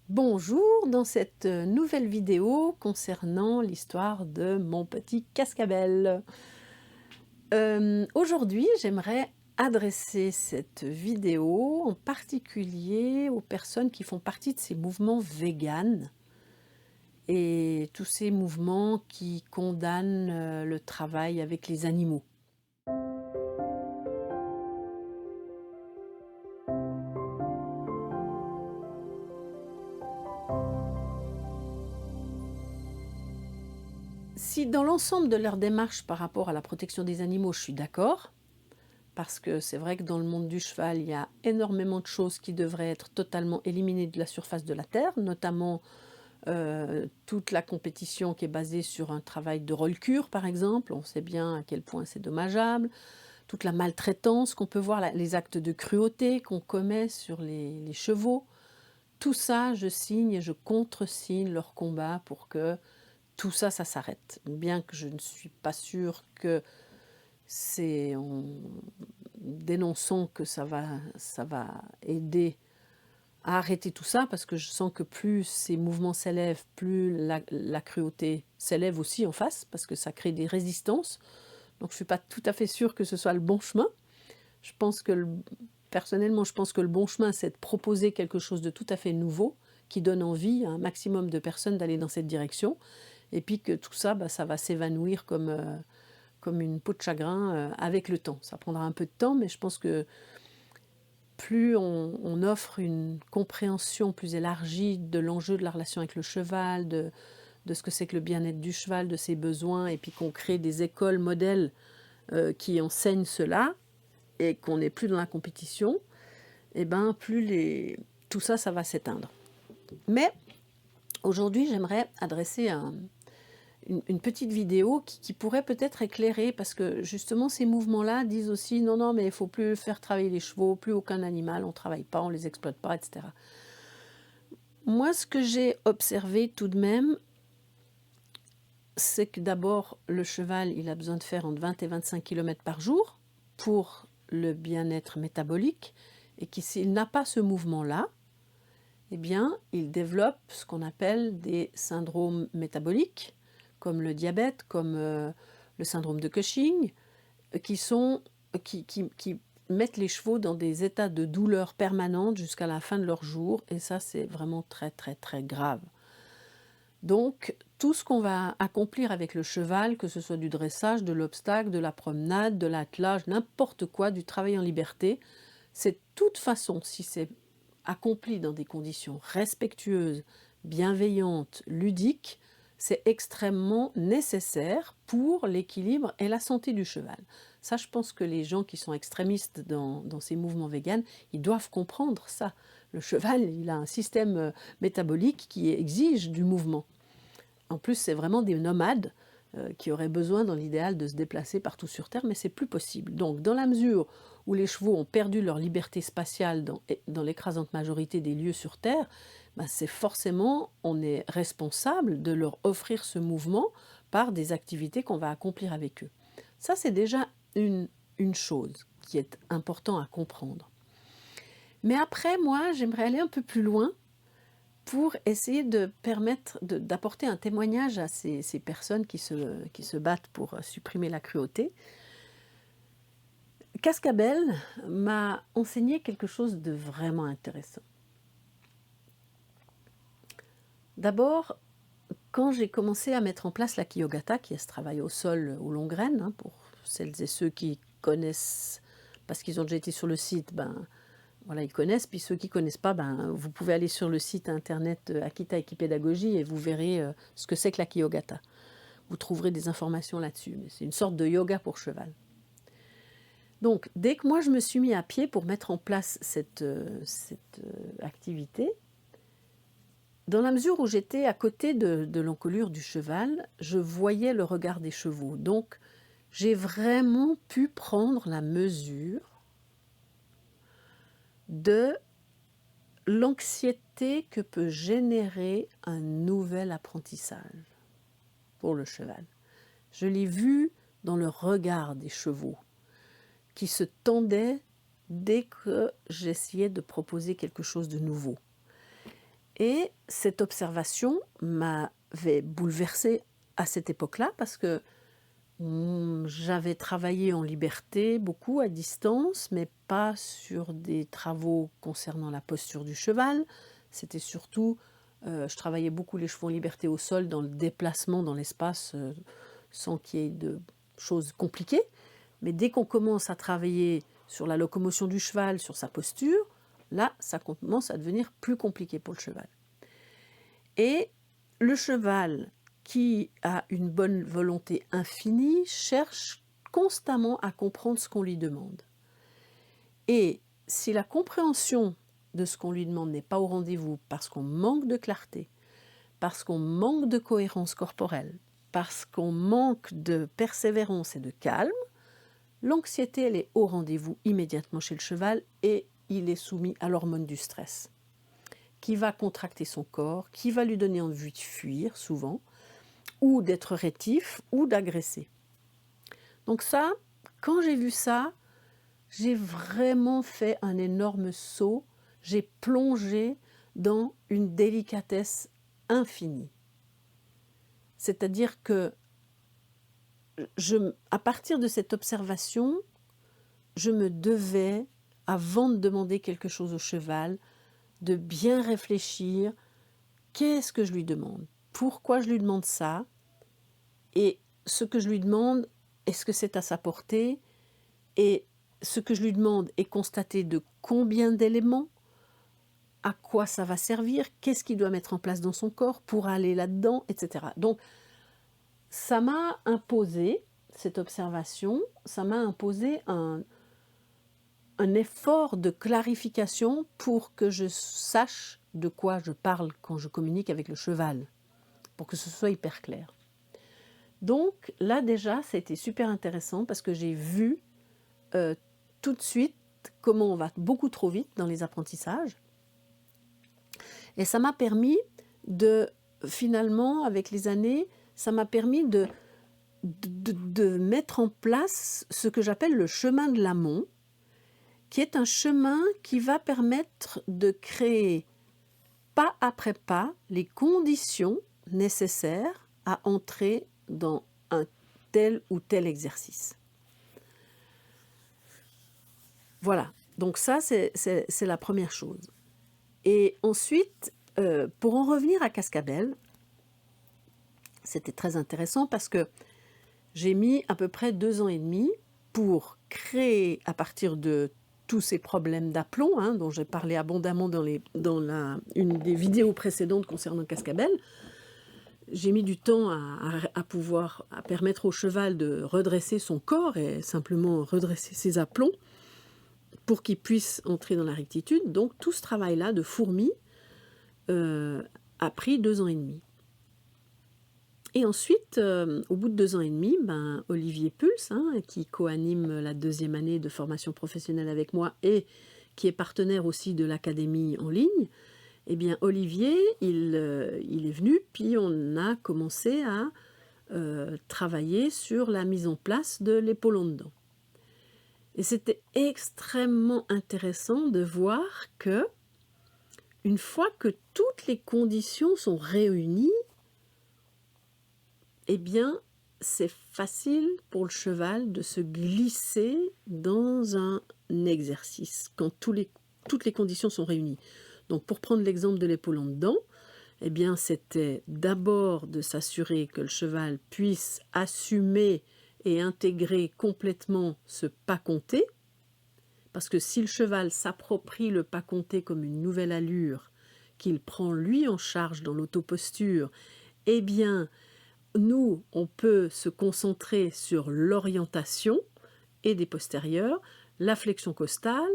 Bonjour, dans cette nouvelle vidéo concernant l'histoire de mon petit Cascabel. Aujourd'hui, j'aimerais adresser cette vidéo en particulier aux personnes qui font partie de ces mouvements véganes et tous ces mouvements qui condamnent le travail avec les animaux. Si dans l'ensemble de leur démarche par rapport à la protection des animaux, je suis d'accord, parce que c'est vrai que dans le monde du cheval, il y a énormément de choses qui devraient être totalement éliminées de la surface de la terre, notamment toute la compétition qui est basée sur un travail de roll-cure, par exemple. On sait bien à quel point c'est dommageable. Toute la maltraitance qu'on peut voir, les actes de cruauté qu'on commet sur les chevaux. Tout ça, je signe et je contre-signe leur combat pour que tout ça, ça s'arrête. Bien que je ne suis pas sûre que c'est en dénonçant que ça va aider à arrêter tout ça, parce que je sens que plus ces mouvements s'élèvent, plus la cruauté s'élève aussi en face, parce que ça crée des résistances. Donc je ne suis pas tout à fait sûre que ce soit le bon chemin. Je pense que, personnellement, je pense que le bon chemin, c'est de proposer quelque chose de tout à fait nouveau, qui donne envie à un maximum de personnes d'aller dans cette direction, et puis que tout ça, ça va s'évanouir comme une peau de chagrin avec le temps. Ça prendra un peu de temps, mais je pense que plus on offre une compréhension plus élargie de l'enjeu de la relation avec le cheval, de ce que c'est que le bien-être du cheval, de ses besoins, et puis qu'on crée des écoles modèles qui enseignent cela, et qu'on n'est plus dans la compétition, et ben plus tout ça, ça va s'éteindre. Mais aujourd'hui, j'aimerais adresser une petite vidéo qui pourrait peut-être éclairer, parce que justement ces mouvements-là disent aussi non, non, mais il faut plus faire travailler les chevaux, plus aucun animal, on ne travaille pas, on ne les exploite pas, etc. Moi, ce que j'ai observé tout de même, c'est que d'abord, le cheval, il a besoin de faire entre 20 et 25 km par jour pour le bien-être métabolique, et que s'il n'a pas ce mouvement-là, eh bien, il développe ce qu'on appelle des syndromes métaboliques, comme le diabète, comme le syndrome de Cushing, qui sont, qui mettent les chevaux dans des états de douleur permanente jusqu'à la fin de leur jour, et ça, c'est vraiment très, très, très grave. Donc, tout ce qu'on va accomplir avec le cheval, que ce soit du dressage, de l'obstacle, de la promenade, de l'attelage, n'importe quoi, du travail en liberté, c'est de toute façon, si c'est accompli dans des conditions respectueuses, bienveillantes, ludiques, c'est extrêmement nécessaire pour l'équilibre et la santé du cheval. Ça, je pense que les gens qui sont extrémistes dans ces mouvements véganes, ils doivent comprendre ça. Le cheval, il a un système métabolique qui exige du mouvement. En plus, c'est vraiment des nomades qui auraient besoin, dans l'idéal, de se déplacer partout sur Terre, mais c'est plus possible. Donc, dans la mesure où les chevaux ont perdu leur liberté spatiale dans l'écrasante majorité des lieux sur Terre, c'est forcément, on est responsable de leur offrir ce mouvement par des activités qu'on va accomplir avec eux. Ça, c'est déjà une chose qui est importante à comprendre. Mais après, moi, j'aimerais aller un peu plus loin pour essayer de permettre d'apporter un témoignage à ces personnes qui se battent pour supprimer la cruauté. Cascabel m'a enseigné quelque chose de vraiment intéressant. D'abord, quand j'ai commencé à mettre en place la Kiyogata, qui est ce travail au sol aux longues graines, pour celles et ceux qui connaissent, parce qu'ils ont déjà été sur le site, voilà, ils connaissent. Puis ceux qui ne connaissent pas, vous pouvez aller sur le site internet Akita Ekipédagogie et vous verrez ce que c'est que la Kiyogata. Vous trouverez des informations là-dessus. Mais c'est une sorte de yoga pour cheval. Donc, dès que moi je me suis mis à pied pour mettre en place cette activité, dans la mesure où j'étais à côté de l'encolure du cheval, je voyais le regard des chevaux. Donc, j'ai vraiment pu prendre la mesure de l'anxiété que peut générer un nouvel apprentissage pour le cheval. Je l'ai vu dans le regard des chevaux qui se tendaient dès que j'essayais de proposer quelque chose de nouveau. Et cette observation m'avait bouleversée à cette époque-là parce que j'avais travaillé en liberté, beaucoup à distance, mais pas sur des travaux concernant la posture du cheval. C'était surtout, je travaillais beaucoup les chevaux en liberté au sol, dans le déplacement dans l'espace, sans qu'il y ait de choses compliquées. Mais dès qu'on commence à travailler sur la locomotion du cheval, sur sa posture, là, ça commence à devenir plus compliqué pour le cheval. Et le cheval qui a une bonne volonté infinie cherche constamment à comprendre ce qu'on lui demande. Et si la compréhension de ce qu'on lui demande n'est pas au rendez-vous parce qu'on manque de clarté, parce qu'on manque de cohérence corporelle, parce qu'on manque de persévérance et de calme, l'anxiété, elle est au rendez-vous immédiatement chez le cheval et il est soumis à l'hormone du stress, qui va contracter son corps, qui va lui donner envie de fuir souvent, ou d'être rétif, ou d'agresser. Donc ça, quand j'ai vu ça, j'ai vraiment fait un énorme saut, j'ai plongé dans une délicatesse infinie. C'est-à-dire que à partir de cette observation, je me devais, avant de demander quelque chose au cheval, de bien réfléchir, qu'est-ce que je lui demande? Pourquoi je lui demande ça? Et ce que je lui demande, est-ce que c'est à sa portée? Et ce que je lui demande est constaté de combien d'éléments? À quoi ça va servir? Qu'est-ce qu'il doit mettre en place dans son corps pour aller là-dedans, etc. Donc, ça m'a imposé, cette observation, ça m'a imposé un effort de clarification pour que je sache de quoi je parle quand je communique avec le cheval, pour que ce soit hyper clair. Donc là déjà, ça a été super intéressant parce que j'ai vu tout de suite comment on va beaucoup trop vite dans les apprentissages. Et ça m'a permis de, finalement, avec les années, ça m'a permis de mettre en place ce que j'appelle le chemin de l'amont, qui est un chemin qui va permettre de créer pas après pas les conditions nécessaires à entrer dans un tel ou tel exercice. Voilà, donc ça c'est la première chose. Et ensuite, pour en revenir à Cascabel, c'était très intéressant parce que j'ai mis à peu près 2 ans et demi pour créer, à partir de tous ces problèmes d'aplomb, dont j'ai parlé abondamment dans une des vidéos précédentes concernant Cascabel, j'ai mis du temps à permettre au cheval de redresser son corps et simplement redresser ses aplombs pour qu'il puisse entrer dans la rectitude. Donc tout ce travail-là de fourmi a pris 2 ans et demi. Et ensuite, au bout de 2 ans et demi, Olivier Pulse, qui co-anime la 2e année de formation professionnelle avec moi et qui est partenaire aussi de l'académie en ligne, eh bien Olivier, il est venu, puis on a commencé à travailler sur la mise en place de l'épaule en dedans. Et c'était extrêmement intéressant de voir que, une fois que toutes les conditions sont réunies, eh bien, c'est facile pour le cheval de se glisser dans un exercice quand toutes les conditions sont réunies. Donc, pour prendre l'exemple de l'épaule en dedans, eh bien, c'était d'abord de s'assurer que le cheval puisse assumer et intégrer complètement ce pas compté, parce que si le cheval s'approprie le pas compté comme une nouvelle allure, qu'il prend lui en charge dans l'autoposture, eh bien, nous, on peut se concentrer sur l'orientation et des postérieurs, la flexion costale,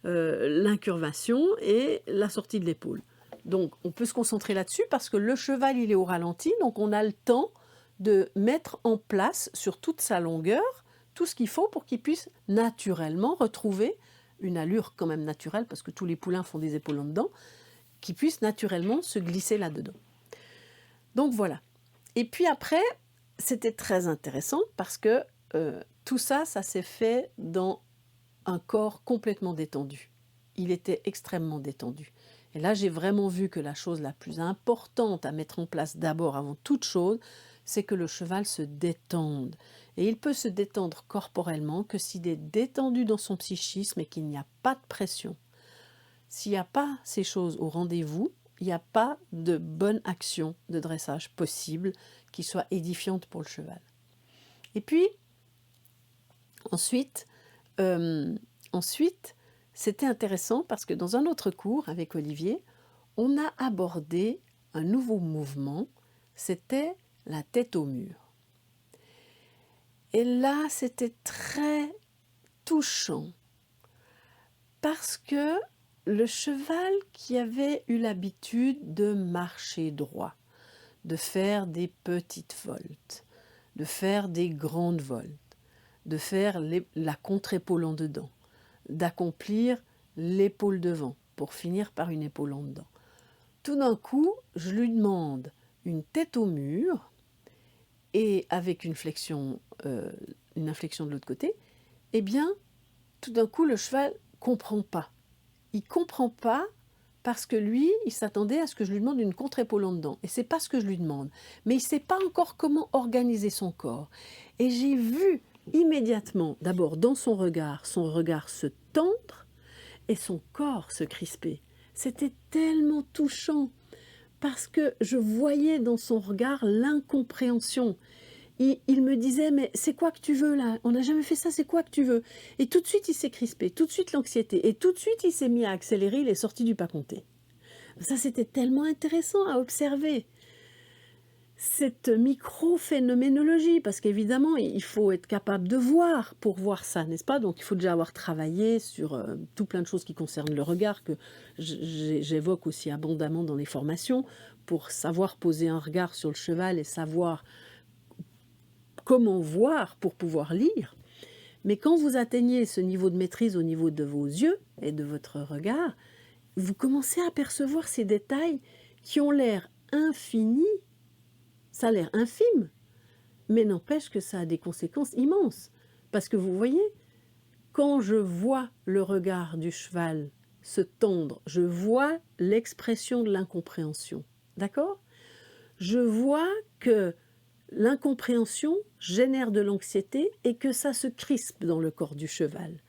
l'incurvation et la sortie de l'épaule. Donc, on peut se concentrer là-dessus parce que le cheval, il est au ralenti, donc on a le temps de mettre en place sur toute sa longueur tout ce qu'il faut pour qu'il puisse naturellement retrouver une allure quand même naturelle, parce que tous les poulains font des épaules en dedans, qu'il puisse naturellement se glisser là-dedans. Donc voilà. Et puis après, c'était très intéressant parce que tout ça, ça s'est fait dans un corps complètement détendu. Il était extrêmement détendu. Et là, j'ai vraiment vu que la chose la plus importante à mettre en place d'abord, avant toute chose, c'est que le cheval se détende. Et il peut se détendre corporellement que s'il est détendu dans son psychisme et qu'il n'y a pas de pression. S'il n'y a pas ces choses au rendez-vous, il n'y a pas de bonne action de dressage possible qui soit édifiante pour le cheval. Et puis, ensuite, euh, ensuite, c'était intéressant parce que dans un autre cours avec Olivier, on a abordé un nouveau mouvement, c'était la tête au mur. Et là, c'était très touchant parce que le cheval qui avait eu l'habitude de marcher droit, de faire des petites voltes, de faire des grandes voltes, de faire la contre-épaule en dedans, d'accomplir l'épaule devant pour finir par une épaule en dedans. Tout d'un coup, je lui demande une tête au mur et avec une inflexion de l'autre côté, eh bien, tout d'un coup, le cheval ne comprend pas. Il ne comprend pas parce que lui, il s'attendait à ce que je lui demande une contre-épaule en dedans. Et ce n'est pas ce que je lui demande. Mais il ne sait pas encore comment organiser son corps. Et j'ai vu immédiatement, d'abord dans son regard se tendre et son corps se crisper. C'était tellement touchant parce que je voyais dans son regard l'incompréhension. Il me disait, mais c'est quoi que tu veux là? On n'a jamais fait ça, c'est quoi que tu veux? Et tout de suite, il s'est crispé, tout de suite l'anxiété, et tout de suite, il s'est mis à accélérer, il est sorti du pas compté. Ça, c'était tellement intéressant à observer. Cette micro-phénoménologie, parce qu'évidemment, il faut être capable de voir pour voir ça, n'est-ce pas? Donc, il faut déjà avoir travaillé sur tout plein de choses qui concernent le regard, que j'évoque aussi abondamment dans les formations, pour savoir poser un regard sur le cheval et savoir comment voir pour pouvoir lire. Mais quand vous atteignez ce niveau de maîtrise au niveau de vos yeux et de votre regard, vous commencez à percevoir ces détails qui ont l'air infinis, ça a l'air infime, mais n'empêche que ça a des conséquences immenses. Parce que vous voyez, quand je vois le regard du cheval se tendre, je vois l'expression de l'incompréhension. D'accord? Je vois que l'incompréhension génère de l'anxiété et que ça se crispe dans le corps du cheval.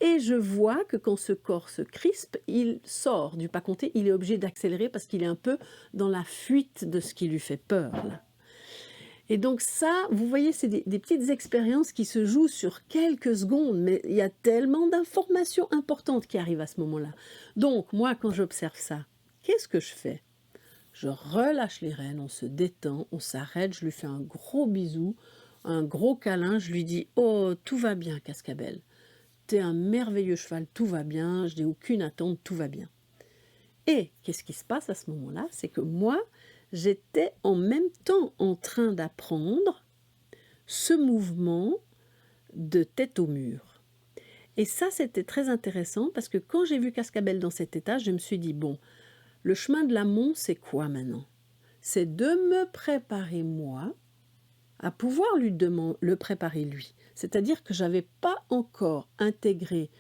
Et je vois que quand ce corps se crispe, il sort du pas compté, il est obligé d'accélérer parce qu'il est un peu dans la fuite de ce qui lui fait peur, là. Et donc ça, vous voyez, c'est des petites expériences qui se jouent sur quelques secondes, mais il y a tellement d'informations importantes qui arrivent à ce moment-là. Donc moi, quand j'observe ça, qu'est-ce que je fais? Je relâche les rênes, on se détend, on s'arrête, je lui fais un gros bisou, un gros câlin, je lui dis « Oh, tout va bien, Cascabel. T'es un merveilleux cheval, tout va bien, je n'ai aucune attente, tout va bien. » Et qu'est-ce qui se passe à ce moment-là? C'est que moi, j'étais en même temps en train d'apprendre ce mouvement de tête au mur. Et ça, c'était très intéressant parce que quand j'ai vu Cascabel dans cet état, je me suis dit « Bon, le chemin de l'amont, c'est quoi maintenant? C'est de me préparer moi à pouvoir le préparer lui. C'est-à-dire que je n'avais pas encore intégré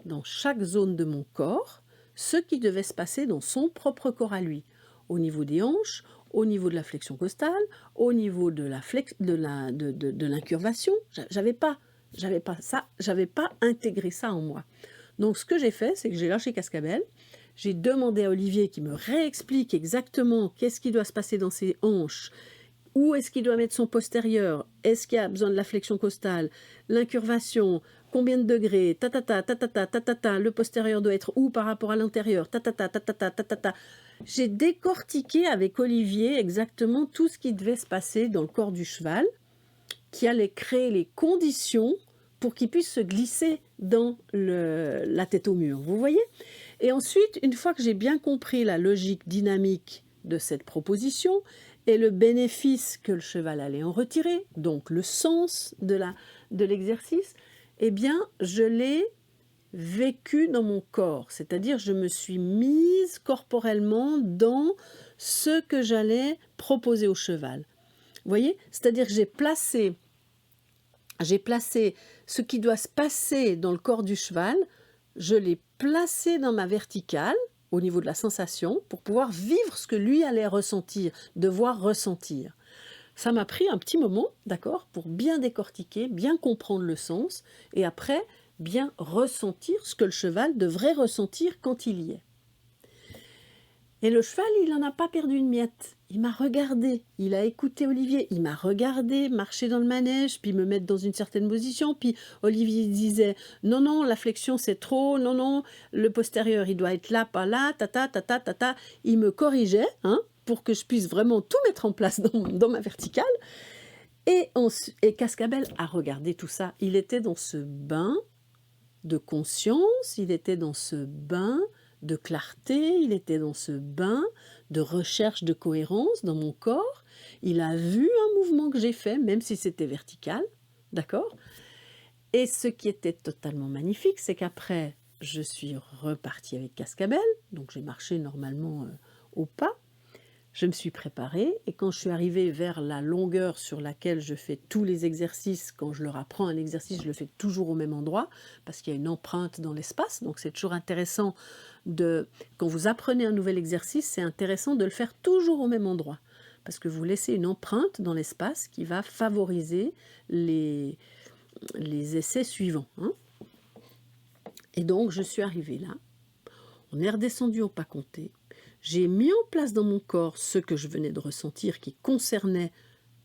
dans chaque zone de mon corps ce qui devait se passer dans son propre corps à lui, au niveau des hanches, au niveau de la flexion costale, au niveau de l'incurvation. J'avais pas intégré ça en moi. Donc ce que j'ai fait, c'est que j'ai lâché Cascabel. J'ai demandé à Olivier qui me réexplique exactement qu'est-ce qui doit se passer dans ses hanches, où est-ce qu'il doit mettre son postérieur, est-ce qu'il y a besoin de la flexion costale, l'incurvation, combien de degrés, le postérieur doit être où par rapport à l'intérieur, J'ai décortiqué avec Olivier exactement tout ce qui devait se passer dans le corps du cheval, qui allait créer les conditions pour qu'il puisse se glisser dans la tête au mur, vous voyez? Et ensuite, une fois que j'ai bien compris la logique dynamique de cette proposition et le bénéfice que le cheval allait en retirer, donc le sens de l'exercice, eh bien, je l'ai vécu dans mon corps. C'est-à-dire, je me suis mise corporellement dans ce que j'allais proposer au cheval. Vous voyez? C'est-à-dire que j'ai placé ce qui doit se passer dans le corps du cheval, je l'ai placé dans ma verticale, au niveau de la sensation pour pouvoir vivre ce que lui allait ressentir, devoir ressentir. Ça m'a pris un petit moment, d'accord, pour bien décortiquer, bien comprendre le sens et après bien ressentir ce que le cheval devrait ressentir quand il y est. Et le cheval, il n'en a pas perdu une miette. Il m'a regardé, il a écouté Olivier, il m'a regardé marcher dans le manège, puis me mettre dans une certaine position, puis Olivier disait « Non, non, la flexion c'est trop, non, non, le postérieur il doit être là, pas là, tata, tata, tata ». Il me corrigeait, hein, pour que je puisse vraiment tout mettre en place dans ma verticale. Et Cascabel a regardé tout ça. Il était dans ce bain de conscience, il était dans ce bain de clarté, il était dans ce bain de recherche de cohérence dans mon corps. Il a vu un mouvement que j'ai fait, même si c'était vertical, d'accord? Et ce qui était totalement magnifique, c'est qu'après, je suis repartie avec Cascabel, donc j'ai marché normalement au pas. Je me suis préparée et quand je suis arrivée vers la longueur sur laquelle je fais tous les exercices, quand je leur apprends un exercice, je le fais toujours au même endroit parce qu'il y a une empreinte dans l'espace. Donc c'est toujours intéressant quand vous apprenez un nouvel exercice, c'est intéressant de le faire toujours au même endroit parce que vous laissez une empreinte dans l'espace qui va favoriser les essais suivants, hein. Et donc je suis arrivée là, on est redescendu au pas compté. J'ai mis en place dans mon corps ce que je venais de ressentir qui concernait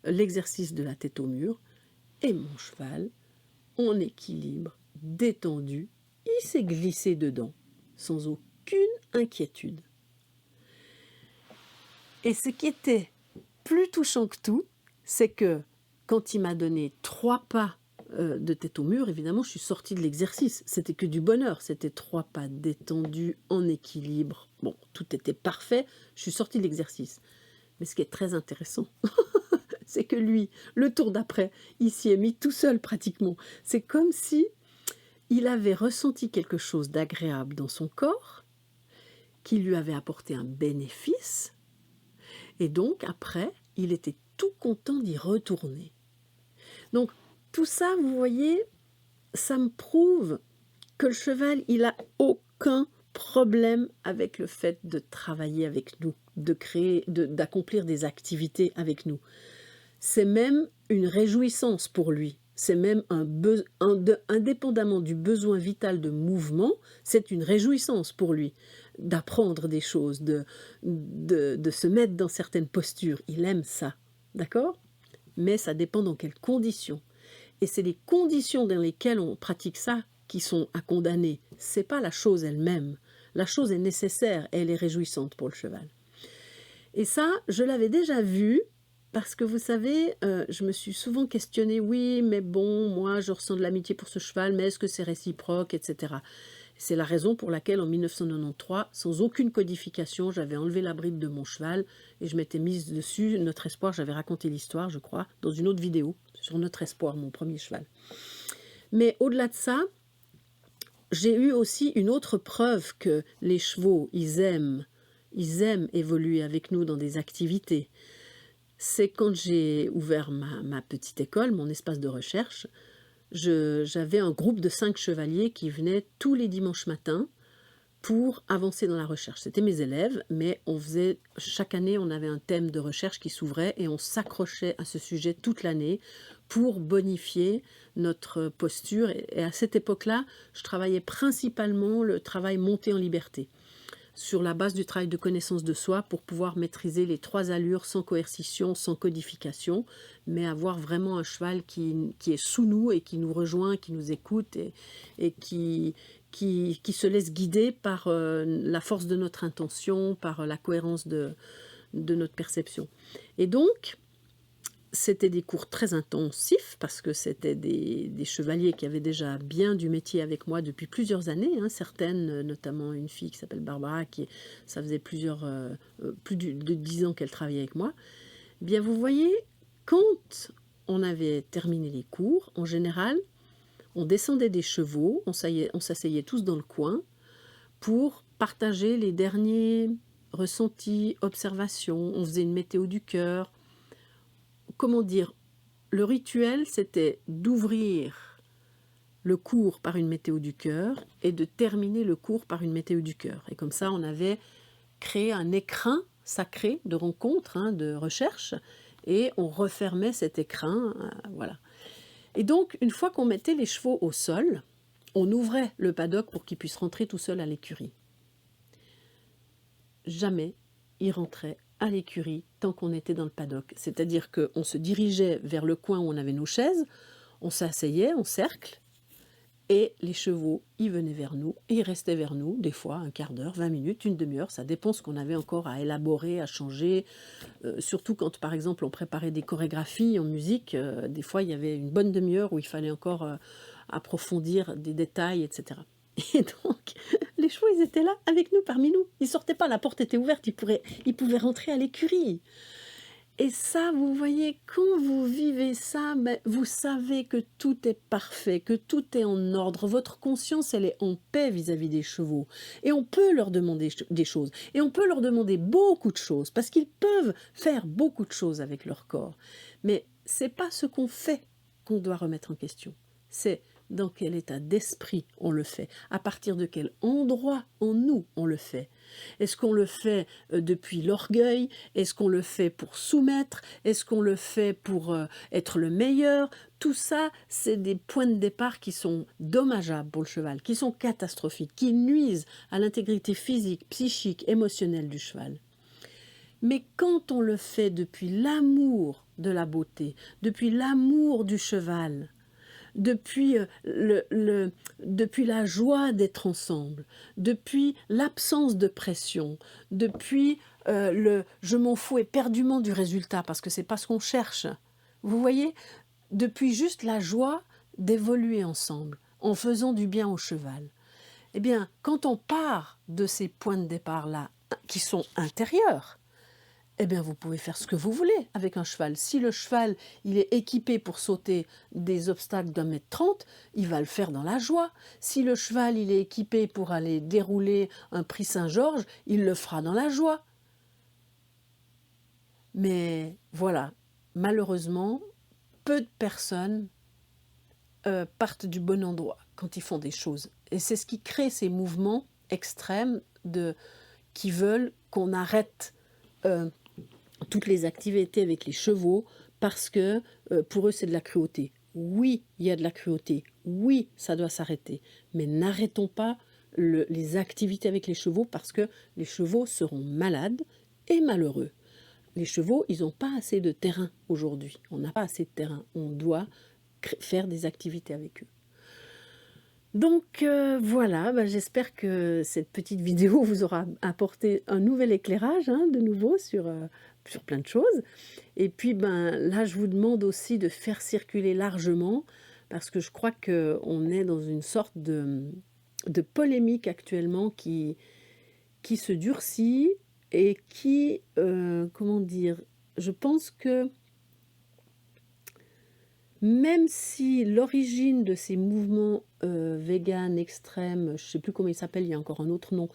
l'exercice de la tête au mur et mon cheval, en équilibre, détendu, il s'est glissé dedans sans aucune inquiétude. Et ce qui était plus touchant que tout, c'est que quand il m'a donné 3 pas de tête au mur, évidemment, je suis sortie de l'exercice. C'était que du bonheur. C'était 3 pas détendus, en équilibre. Bon, tout était parfait. Je suis sortie de l'exercice. Mais ce qui est très intéressant, c'est que lui, le tour d'après, il s'y est mis tout seul pratiquement. C'est comme si il avait ressenti quelque chose d'agréable dans son corps, qui lui avait apporté un bénéfice. Et donc, après, il était tout content d'y retourner. Donc, tout ça, vous voyez, ça me prouve que le cheval, il n'a aucun problème avec le fait de travailler avec nous, de créer, d'accomplir des activités avec nous. C'est même une réjouissance pour lui. C'est même indépendamment du besoin vital de mouvement, c'est une réjouissance pour lui d'apprendre des choses, de se mettre dans certaines postures. Il aime ça, d'accord? Mais ça dépend dans quelles conditions. Et c'est les conditions dans lesquelles on pratique ça qui sont à condamner. C'est pas la chose elle-même. La chose est nécessaire et elle est réjouissante pour le cheval. Et ça, je l'avais déjà vu parce que vous savez, je me suis souvent questionnée, oui, mais bon, moi je ressens de l'amitié pour ce cheval, mais est-ce que c'est réciproque, etc. C'est la raison pour laquelle en 1993, sans aucune codification, j'avais enlevé la bride de mon cheval et je m'étais mise dessus. Notre Espoir, j'avais raconté l'histoire, je crois, dans une autre vidéo, sur Notre Espoir, mon premier cheval. Mais au-delà de ça, j'ai eu aussi une autre preuve que les chevaux, ils aiment évoluer avec nous dans des activités. C'est quand j'ai ouvert ma petite école, mon espace de recherche, j'avais un groupe de 5 chevaliers qui venaient tous les dimanches matins pour avancer dans la recherche. C'était mes élèves, mais chaque année, on avait un thème de recherche qui s'ouvrait et on s'accrochait à ce sujet toute l'année pour bonifier notre posture. Et à cette époque-là, je travaillais principalement le travail monté en liberté, sur la base du travail de connaissance de soi pour pouvoir maîtriser les 3 allures sans coercition, sans codification, mais avoir vraiment un cheval qui est sous nous et qui nous rejoint, qui nous écoute et qui se laisse guider par la force de notre intention, par la cohérence de notre perception. Et donc, c'était des cours très intensifs parce que c'était des chevaliers qui avaient déjà bien du métier avec moi depuis plusieurs années, hein, certaines, notamment une fille qui s'appelle Barbara, ça faisait plus de 10 ans qu'elle travaillait avec moi. Eh bien, vous voyez, quand on avait terminé les cours, en général, on descendait des chevaux, on s'asseyait tous dans le coin pour partager les derniers ressentis, observations, on faisait une météo du cœur. Comment dire, le rituel, c'était d'ouvrir le cours par une météo du cœur et de terminer le cours par une météo du cœur. Et comme ça, on avait créé un écrin sacré de rencontre, hein, de recherche, et on refermait cet écrin, voilà. Et donc, une fois qu'on mettait les chevaux au sol, on ouvrait le paddock pour qu'ils puissent rentrer tout seuls à l'écurie. Jamais ils rentraient à l'écurie tant qu'on était dans le paddock. C'est-à-dire qu'on se dirigeait vers le coin où on avait nos chaises, on s'asseyait en cercle, et les chevaux, ils venaient vers nous, et ils restaient vers nous, des fois un quart d'heure, 20 minutes, une demi-heure, ça dépend ce qu'on avait encore à élaborer, à changer. Surtout quand, par exemple, on préparait des chorégraphies en musique, des fois il y avait une bonne demi-heure où il fallait encore approfondir des détails, etc. Et donc, les chevaux, ils étaient là, avec nous, parmi nous. Ils sortaient pas, la porte était ouverte, ils pouvaient rentrer à l'écurie. Et ça, vous voyez, quand vous vivez ça, ben, vous savez que tout est parfait, que tout est en ordre. Votre conscience, elle est en paix vis-à-vis des chevaux. Et on peut leur demander des choses. Et on peut leur demander beaucoup de choses, parce qu'ils peuvent faire beaucoup de choses avec leur corps. Mais c'est pas ce qu'on fait qu'on doit remettre en question. C'est dans quel état d'esprit on le fait, à partir de quel endroit en nous on le fait. Est-ce qu'on le fait depuis l'orgueil? Est-ce qu'on le fait pour soumettre? Est-ce qu'on le fait pour être le meilleur? Tout ça, c'est des points de départ qui sont dommageables pour le cheval, qui sont catastrophiques, qui nuisent à l'intégrité physique, psychique, émotionnelle du cheval. Mais quand on le fait depuis l'amour de la beauté, depuis l'amour du cheval, depuis, depuis la joie d'être ensemble, depuis l'absence de pression, depuis je m'en fous éperdument du résultat parce que c'est pas ce qu'on cherche. Vous voyez, depuis juste la joie d'évoluer ensemble, en faisant du bien au cheval. Eh bien, quand on part de ces points de départ-là, qui sont intérieurs, eh bien, vous pouvez faire ce que vous voulez avec un cheval. Si le cheval, il est équipé pour sauter des obstacles d'1,30 m, il va le faire dans la joie. Si le cheval, il est équipé pour aller dérouler un prix Saint-Georges, il le fera dans la joie. Mais voilà, malheureusement, peu de personnes partent du bon endroit quand ils font des choses. Et c'est ce qui crée ces mouvements extrêmes qui veulent qu'on arrête toutes les activités avec les chevaux parce que pour eux c'est de la cruauté. Oui, il y a de la cruauté. Oui, ça doit s'arrêter. Mais n'arrêtons pas les activités avec les chevaux parce que les chevaux seront malades et malheureux. Les chevaux, ils n'ont pas assez de terrain aujourd'hui. On n'a pas assez de terrain. On doit faire des activités avec eux. Donc voilà, ben, j'espère que cette petite vidéo vous aura apporté un nouvel éclairage, hein, de nouveau sur plein de choses. Et puis ben, là, je vous demande aussi de faire circuler largement, parce que je crois qu'on est dans une sorte de polémique actuellement qui se durcit et qui, comment dire, je pense que même si l'origine de ces mouvements véganes extrêmes, je ne sais plus comment ils s'appellent, il y a encore un autre nom,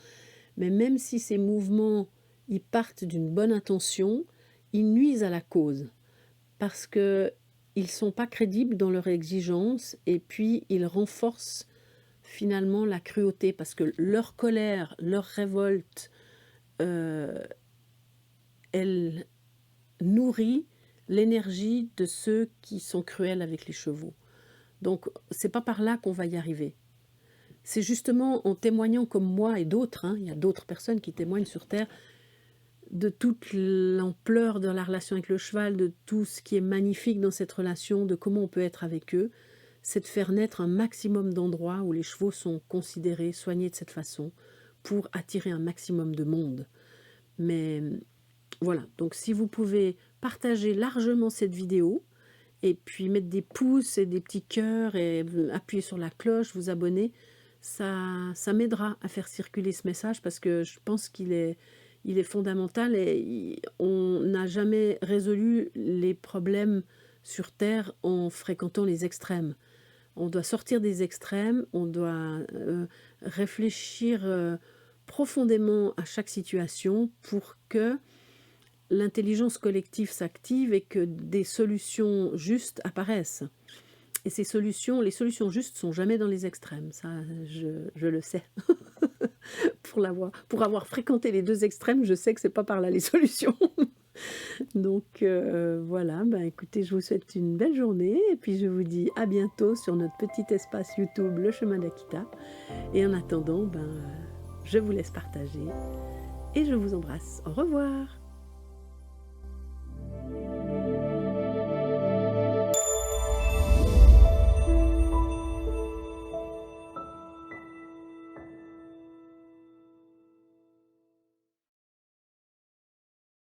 mais même si ces mouvements, ils partent d'une bonne intention, ils nuisent à la cause, parce qu'ils ne sont pas crédibles dans leurs exigences, et puis ils renforcent finalement la cruauté, parce que leur colère, leur révolte, elle nourrit l'énergie de ceux qui sont cruels avec les chevaux. Donc, c'est pas par là qu'on va y arriver. C'est justement en témoignant comme moi et d'autres, hein, il y a d'autres personnes qui témoignent sur Terre, de toute l'ampleur de la relation avec le cheval, de tout ce qui est magnifique dans cette relation, de comment on peut être avec eux, c'est de faire naître un maximum d'endroits où les chevaux sont considérés, soignés de cette façon, pour attirer un maximum de monde. Mais voilà, donc si vous pouvez partager largement cette vidéo, et puis mettre des pouces et des petits cœurs, et appuyer sur la cloche, vous abonner, ça m'aidera à faire circuler ce message, parce que je pense qu'il est fondamental, et on n'a jamais résolu les problèmes sur Terre en fréquentant les extrêmes. On doit sortir des extrêmes, on doit réfléchir profondément à chaque situation pour que l'intelligence collective s'active et que des solutions justes apparaissent. Et ces solutions les solutions justes sont jamais dans les extrêmes, ça, je le sais. Pour avoir fréquenté les 2 extrêmes, je sais que c'est pas par là les solutions. Donc voilà, ben, écoutez, je vous souhaite une belle journée et puis je vous dis à bientôt sur notre petit espace YouTube Le Chemin d'Akita et en attendant, ben, je vous laisse partager et je vous embrasse. Au revoir.